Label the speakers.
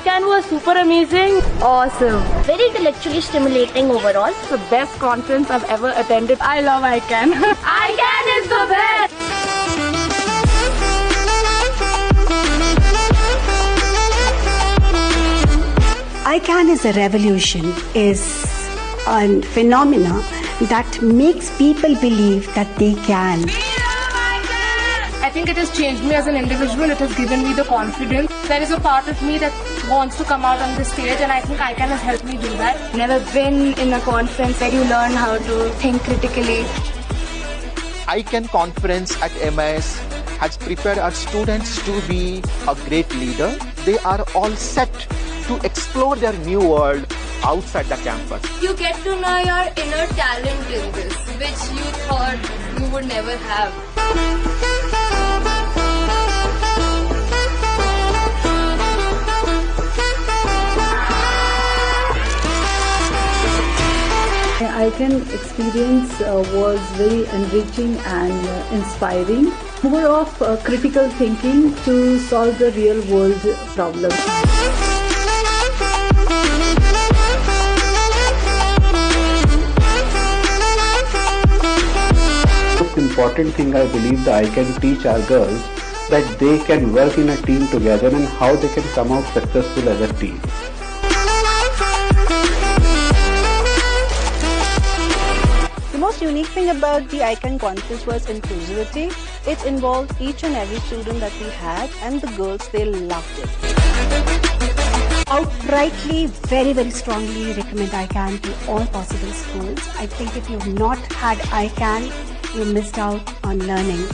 Speaker 1: ICAN was super amazing.
Speaker 2: Awesome. Very intellectually stimulating overall.
Speaker 1: It's the best conference I've ever attended. I love ICAN. ICAN is the best!
Speaker 3: ICAN is a revolution, is a phenomena that makes people believe that they can.
Speaker 1: I think it has changed me as an individual. It has given me the confidence. There is a part of me that wants to come out on the stage, and I think ICAN has helped me do that.
Speaker 2: Never been in a conference where you learn how to think critically.
Speaker 4: ICAN Conference at MIS has prepared our students to be a great leader. They are all set to explore their new world outside the campus.
Speaker 5: You get to know your inner talent in this, which you thought you would never have.
Speaker 6: The ICAN experience was very enriching and inspiring. More of critical thinking to solve the real world problems.
Speaker 7: The most important thing I believe that I can teach our girls that they can work in a team together and how they can come out successful as a team.
Speaker 8: The most unique thing about the ICAN conference was inclusivity. It involved each and every student that we had, and the girls, they loved it.
Speaker 3: Outrightly, very, very strongly recommend ICAN to all possible schools. I think if you've not had ICAN, you missed out on learning.